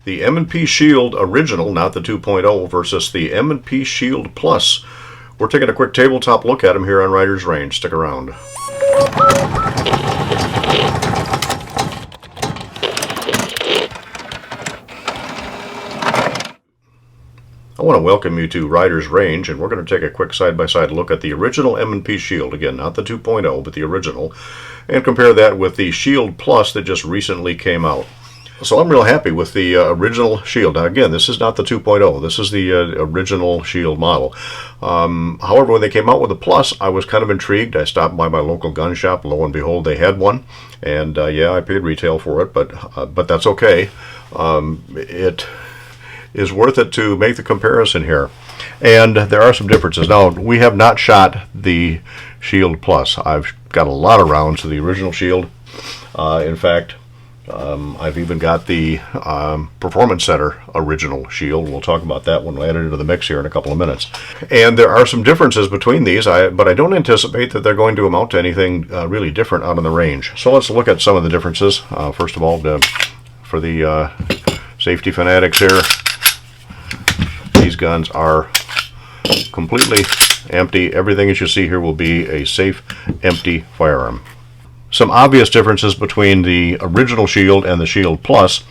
The M&P Shield Original, not the 2.0, versus the M&P Shield Plus. We're taking a quick tabletop look at them here on Rider's Range. Stick around. I want to welcome you to Rider's Range, and we're going to take a quick side-by-side look at the original M&P Shield, again, not the 2.0, but the original, and compare that with the Shield Plus that just recently came out. So I'm real happy with the original Shield. Now again, this is not the 2.0. This is the original Shield model. However, when they came out with the Plus, I was kind of intrigued. I stopped by my local gun shop. Lo and behold, they had one. And yeah, I paid retail for it, but that's okay. It is worth it to make the comparison here. And there are some differences. Now, we have not shot the Shield Plus. I've got a lot of rounds to the original Shield. In fact, I've even got the Performance Center original Shield. We'll talk about that when we add it into the mix here in a couple of minutes. And there are some differences between these, but I don't anticipate that they're going to amount to anything really different out on the range. So let's look at some of the differences. First of all, for the safety fanatics here, these guns are completely empty. Everything that you see here will be a safe, empty firearm. Some obvious differences between the original Shield and the Shield Plus,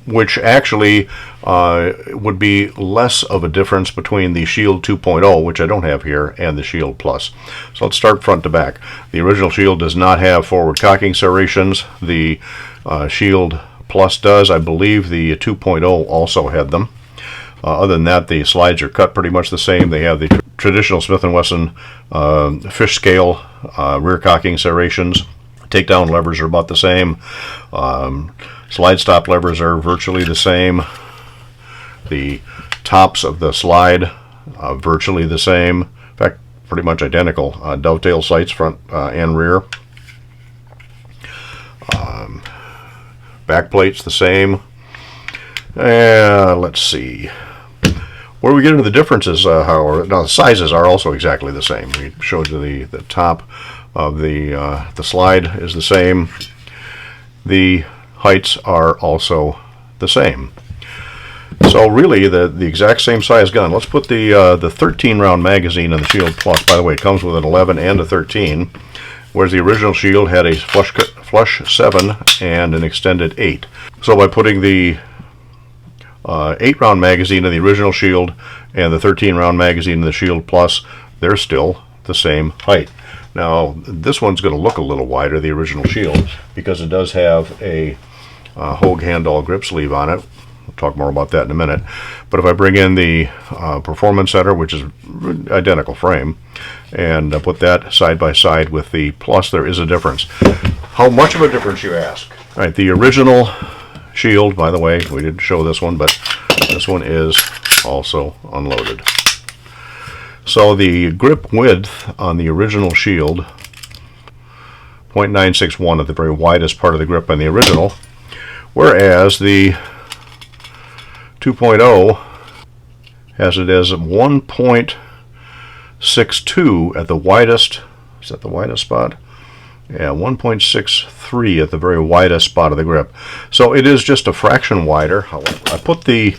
which actually would be less of a difference between the Shield 2.0, which I don't have here, and the Shield Plus. So let's start front to back. The original Shield does not have forward cocking serrations. The Shield Plus does. I believe the 2.0 also had them. Other than that, the slides are cut pretty much the same. They have the traditional Smith & Wesson fish scale rear cocking serrations. Takedown levers are about the same. Slide stop levers are virtually the same. The tops of the slide virtually the same. In fact, pretty much identical. Dovetail sights front and rear. Back plates the same. Let's see. Where we get into the differences, however, now the sizes are also exactly the same. We showed you the top of the slide is the same. The heights are also the same. So really, the exact same size gun. Let's put the 13 round magazine in the Shield Plus. By the way, it comes with an 11 and a 13, whereas the original Shield had a flush 7 and an extended 8. So by putting the 8-round magazine in the original Shield and the 13-round magazine in the Shield Plus, they're still the same height. Now, this one's going to look a little wider, the original Shield, because it does have a Hogue handle grip sleeve on it. We'll talk more about that in a minute. But if I bring in the Performance Center, which is identical frame, and put that side by side with the Plus, there is a difference. How much of a difference, you ask? All right, the original Shield, by the way, we didn't show this one, but this one is also unloaded. So the grip width on the original Shield, 0.961 at the very widest part of the grip on the original, whereas the 2.0 has it as 1.62 at the widest. Is that the widest spot? Yeah, 1.63 at the very widest spot of the grip. So it is just a fraction wider. I put the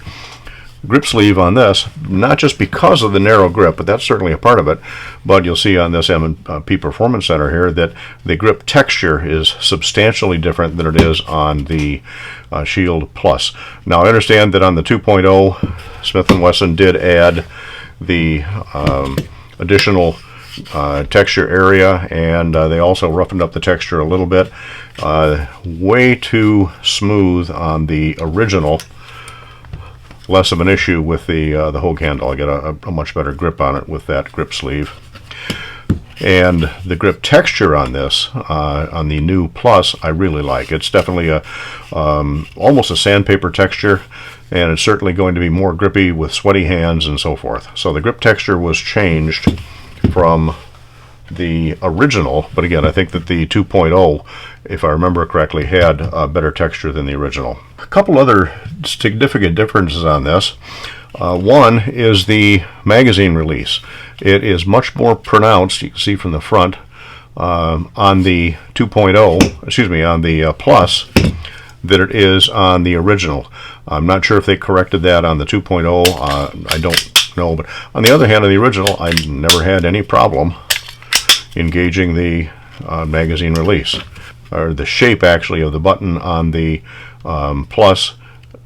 grip sleeve on this, not just because of the narrow grip, but that's certainly a part of it, but you'll see on this M&P Performance Center here that the grip texture is substantially different than it is on the Shield Plus. Now I understand that on the 2.0, Smith & Wesson did add the additional texture area, and they also roughened up the texture a little bit. Way too smooth on the original. Less of an issue with the Hogue handle. I get a much better grip on it with that grip sleeve. And the grip texture on this, on the new Plus, I really like. It's definitely almost a sandpaper texture, and it's certainly going to be more grippy with sweaty hands and so forth. So the grip texture was changed from the original, but again, I think that the 2.0, if I remember correctly, had a better texture than the original. A couple other significant differences on this. One is the magazine release. It is much more pronounced, you can see from the front, on the 2.0, excuse me, on the Plus than it is on the original. I'm not sure if they corrected that on the 2.0. I don't know, but on the other hand, on the original, I never had any problem engaging the magazine release. Or the shape actually of the button on the Plus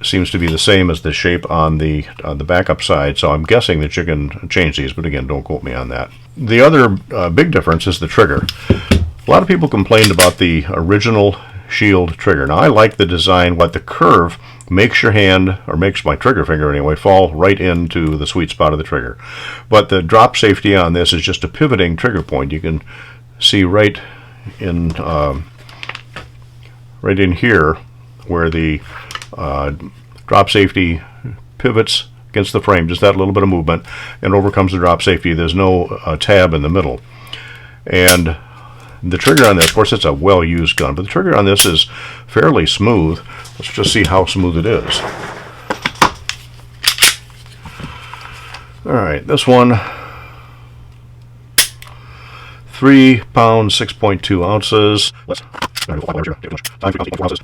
seems to be the same as the shape on the backup side, so I'm guessing that you can change these, but again, don't quote me on that. The other big difference is the trigger. A lot of people complained about the original Shield trigger. Now I like the design, what the curve makes your hand, or makes my trigger finger anyway, fall right into the sweet spot of the trigger. But the drop safety on this is just a pivoting trigger point. You can see right in here where the drop safety pivots against the frame, just that little bit of movement, and overcomes the drop safety. There's no tab in the middle. And the trigger on this, of course it's a well-used gun, but the trigger on this is fairly smooth. Let's just see how smooth it is. Alright, this one, 3 pounds, 6.2 ounces.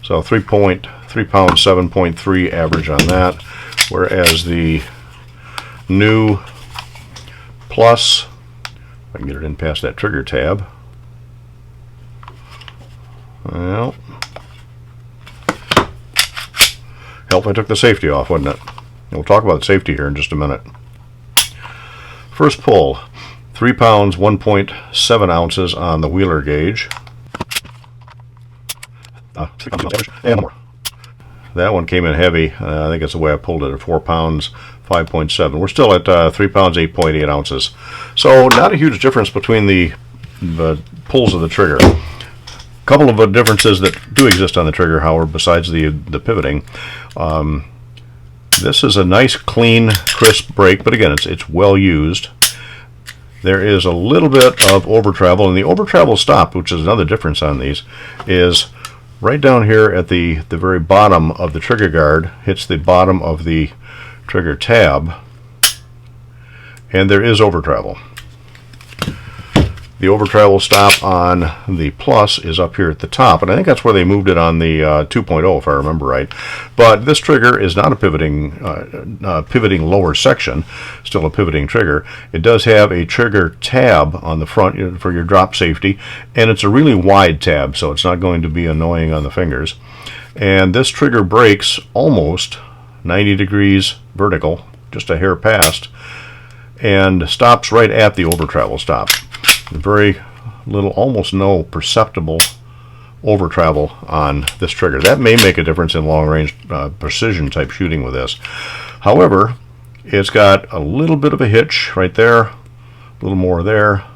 So 3 pounds, 7.3 average on that. Whereas the new Plus, if I can get it in past that trigger tab. Well, help I took the safety off, wouldn't it? And we'll talk about safety here in just a minute. First pull, 3 pounds, 1.7 ounces on the Wheeler gauge. And more. That one came in heavy. I think that's the way I pulled it at 4 pounds, 5.7. We're still at 3 pounds, 8.8 ounces. So not a huge difference between the pulls of the trigger. A couple of differences that do exist on the trigger, however, besides the pivoting. This is a nice, clean, crisp break, but again, it's well used. There is a little bit of over travel, and the over travel stop, which is another difference on these, is right down here at the very bottom of the trigger guard, hits the bottom of the trigger tab, and there is over travel. The over travel stop on the Plus is up here at the top, and I think that's where they moved it on the 2.0 if I remember right. But this trigger is not a pivoting lower section, still a pivoting trigger. It does have a trigger tab on the front for your drop safety, and it's a really wide tab, so it's not going to be annoying on the fingers. And this trigger breaks almost 90 degrees vertical, just a hair past, and stops right at the over travel stop. Very little, almost no perceptible over travel on this trigger. That may make a difference in long range precision type shooting with this. However, it's got a little bit of a hitch right there, a little more there, a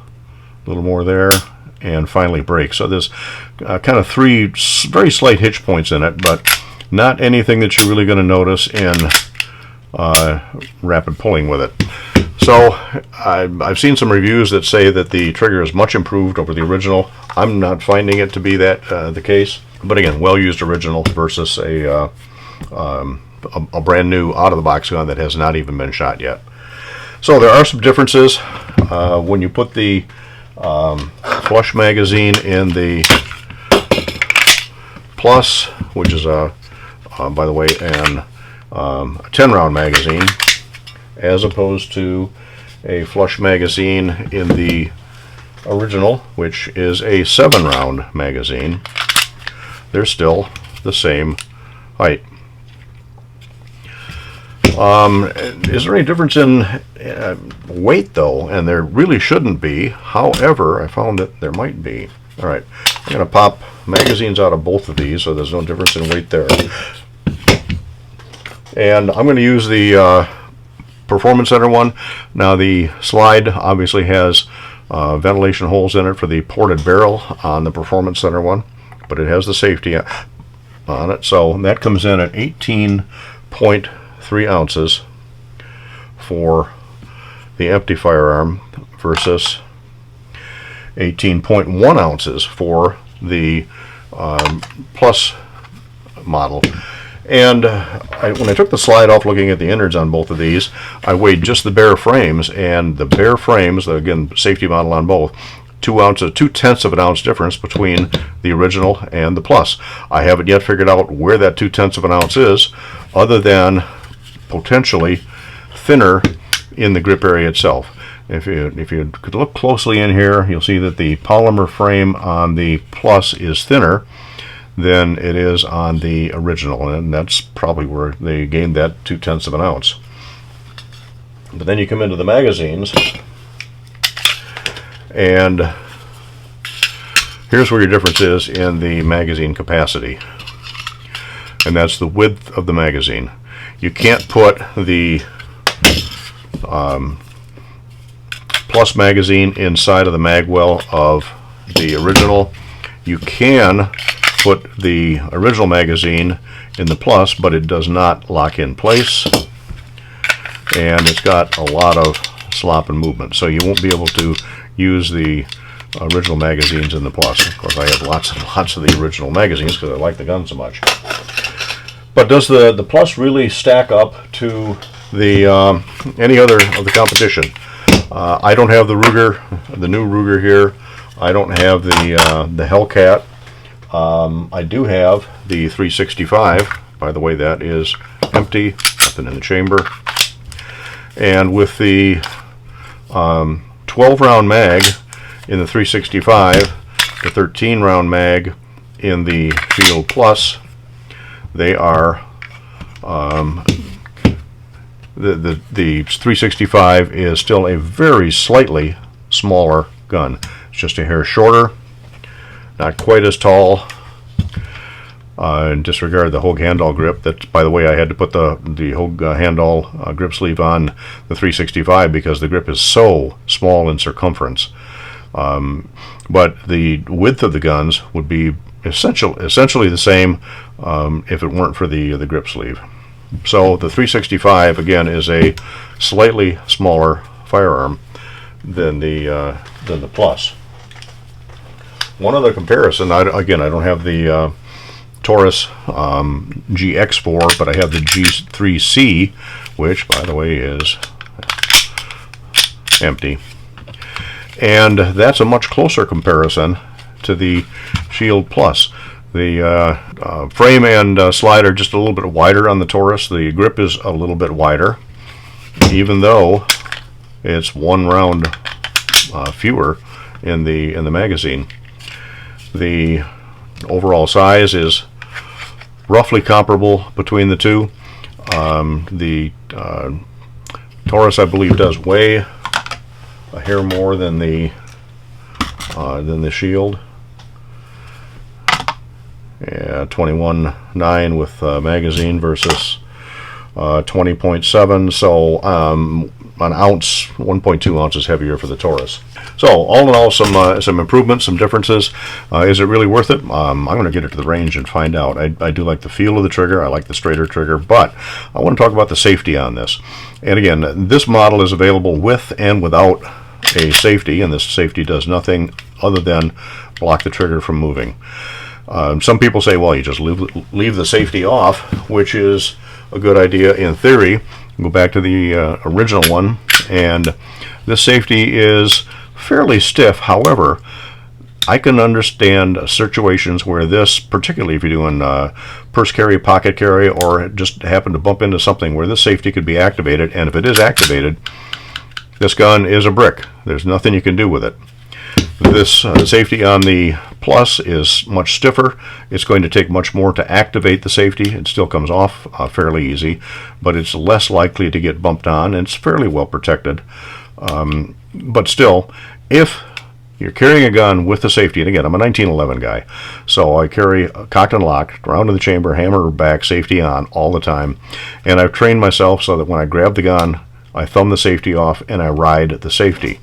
little more there, and finally breaks. So there's kind of 3 very slight hitch points in it, but not anything that you're really going to notice in rapid pulling with it. So I've seen some reviews that say that the trigger is much improved over the original. I'm not finding it to be that the case. But again, well-used original versus a brand new out-of-the-box gun that has not even been shot yet. So there are some differences when you put the flush magazine in the Plus, which is by the way, a 10-round magazine, as opposed to a flush magazine in the original, which is a 7-round magazine. They're still the same height. Is there any difference in weight though? And there really shouldn't be. However, I found that there might be. All right, I'm going to pop magazines out of both of these so there's no difference in weight there. And I'm going to use the Performance Center one. Now the slide obviously has ventilation holes in it for the ported barrel on the Performance Center one, but it has the safety on it. So that comes in at 18.3 ounces for the empty firearm versus 18.1 ounces for the Plus model. And when I took the slide off looking at the innards on both of these, I weighed just the bare frames, and the bare frames, again, safety model on both, 2/10 of an ounce difference between the original and the Plus. I haven't yet figured out where that 2/10 of an ounce is, other than potentially thinner in the grip area itself. If you could look closely in here, you'll see that the polymer frame on the Plus is thinner than it is on the original, and that's probably where they gained that 2/10 of an ounce. But then you come into the magazines, and here's where your difference is in the magazine capacity, and that's the width of the magazine. You can't put the Plus magazine inside of the mag well of the original. You can put the original magazine in the Plus, but it does not lock in place, and it's got a lot of slop and movement, so you won't be able to use the original magazines in the Plus. Of course, I have lots and lots of the original magazines because I like the gun so much. But does the Plus really stack up to the any other of the competition? I don't have the Ruger, the new Ruger here. I don't have the Hellcat. I do have the 365. By the way, that is empty, nothing in the chamber. And with the 12-round mag in the 365, the 13-round mag in the Shield Plus, they are the 365 is still a very slightly smaller gun. It's just a hair shorter, not quite as tall. And disregard the Hogue handle grip. That, by the way, I had to put the Hogue handle grip sleeve on the 365 because the grip is so small in circumference. But the width of the guns would be essentially the same if it weren't for the grip sleeve. So the 365 again is a slightly smaller firearm than the Plus. One other comparison, I don't have the Taurus GX4, but I have the G3C, which, by the way, is empty. And that's a much closer comparison to the Shield Plus. The frame and slide are just a little bit wider on the Taurus. The grip is a little bit wider, even though it's one round fewer in the magazine. The overall size is roughly comparable between the two. The Taurus, I believe, does weigh a hair more than the Shield. Yeah, 21.9 with magazine versus 20.7. So an ounce, 1.2 ounces heavier for the Taurus. So all in all, some improvements, some differences. Is it really worth it? I'm going to get it to the range and find out. I do like the feel of the trigger. I like the straighter trigger, but I want to talk about the safety on this. And again, this model is available with and without a safety, and this safety does nothing other than block the trigger from moving. Some people say, well, you just leave the safety off, which is a good idea in theory. Go back to the original one, and this safety is fairly stiff. However, I can understand situations where this, particularly if you're doing purse carry, pocket carry, or just happen to bump into something where this safety could be activated, and if it is activated, this gun is a brick. There's nothing you can do with it. This safety on the Plus is much stiffer. It's going to take much more to activate the safety. It still comes off fairly easy, but it's less likely to get bumped on, and it's fairly well protected. But still, if you're carrying a gun with the safety, and again, I'm a 1911 guy, so I carry cocked and locked, round in the chamber, hammer back, safety on all the time, and I've trained myself so that when I grab the gun, I thumb the safety off and I ride the safety.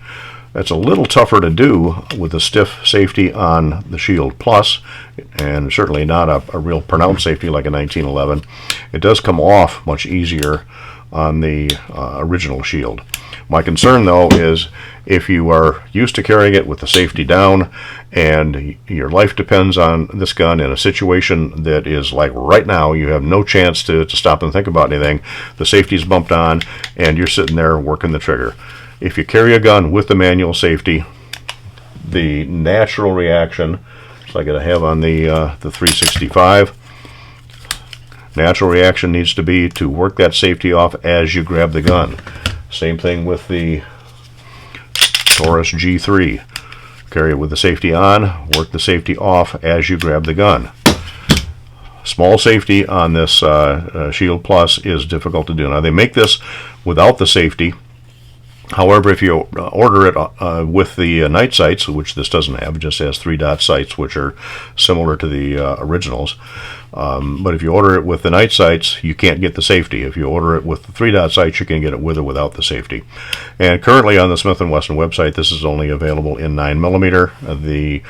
That's a little tougher to do with a stiff safety on the Shield Plus, and certainly not a real pronounced safety like a 1911. It does come off much easier on the original Shield. My concern, though, is if you are used to carrying it with the safety down and your life depends on this gun in a situation that is like right now, you have no chance to stop and think about anything, the safety's bumped on, and you're sitting there working the trigger. If you carry a gun with the manual safety, the natural reaction, just like I have on the 365. Natural reaction needs to be to work that safety off as you grab the gun. Same thing with the Taurus G3. Carry it with the safety on, work the safety off as you grab the gun. Small safety on this Shield Plus is difficult to do. Now they make this without the safety. However, if you order it with the night sights, which this doesn't have, it just has 3-dot sights, which are similar to the originals. But if you order it with the night sights, you can't get the safety. If you order it with the 3-dot sights, you can get it with or without the safety. And currently on the Smith & Wesson website, this is only available in 9mm. The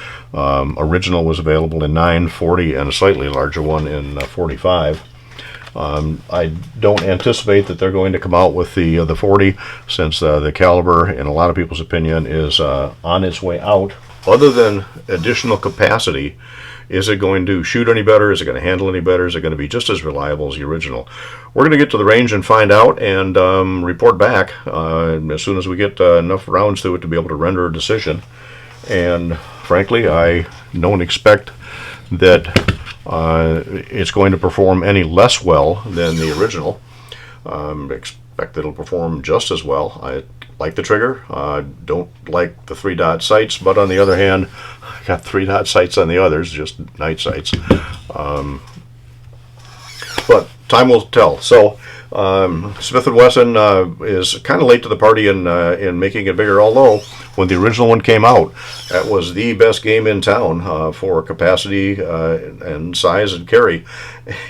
original was available in 9, 40, and a slightly larger one in 45. I don't anticipate that they're going to come out with the 40, since the caliber, in a lot of people's opinion, is on its way out. Other than additional capacity, is it going to shoot any better? Is it going to handle any better? Is it going to be just as reliable as the original? We're going to get to the range and find out, and report back as soon as we get enough rounds to it to be able to render a decision. And frankly, I don't expect that it's going to perform any less well than the original. Expect that it'll perform just as well. I like the trigger. Don't like the 3-dot sights, but on the other hand, I got 3-dot sights on the others, just night sights. But time will tell. So Smith & Wesson is kind of late to the party in making it bigger, although when the original one came out, that was the best game in town for capacity and size and carry.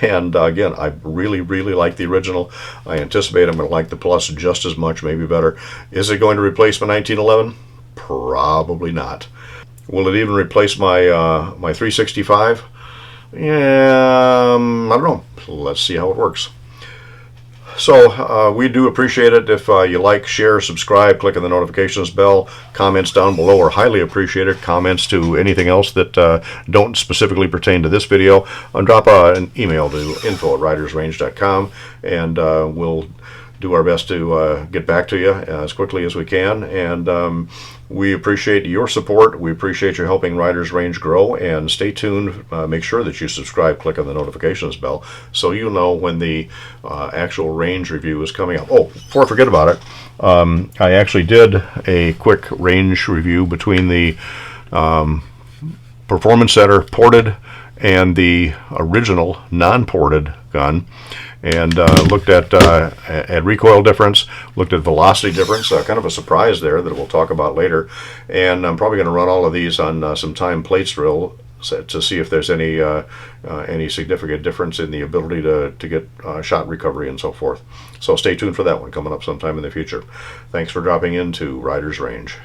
And again, I really, really like the original. I anticipate I'm going to like the Plus just as much, maybe better. Is it going to replace my 1911? Probably not. Will it even replace my my 365? Yeah, I don't know. Let's see how it works. So we do appreciate it if you like, share, subscribe, click on the notifications bell. Comments down below are highly appreciated. Comments to anything else that don't specifically pertain to this video, drop an email to info@ridersrange.com, and we'll do our best to get back to you as quickly as we can. And we appreciate your support. We appreciate you helping Riders Range grow. And stay tuned. Make sure that you subscribe, click on the notifications bell, so you'll know when the actual range review is coming up. Oh, before I forget about it, I actually did a quick range review between the Performance Center ported and the original non-ported gun, and looked at recoil difference, looked at velocity difference, kind of a surprise there that we'll talk about later. And I'm probably going to run all of these on some time plates drill to see if there's any significant difference in the ability to get shot recovery and so forth. So stay tuned for that one coming up sometime in the future. Thanks for dropping into Riders Range.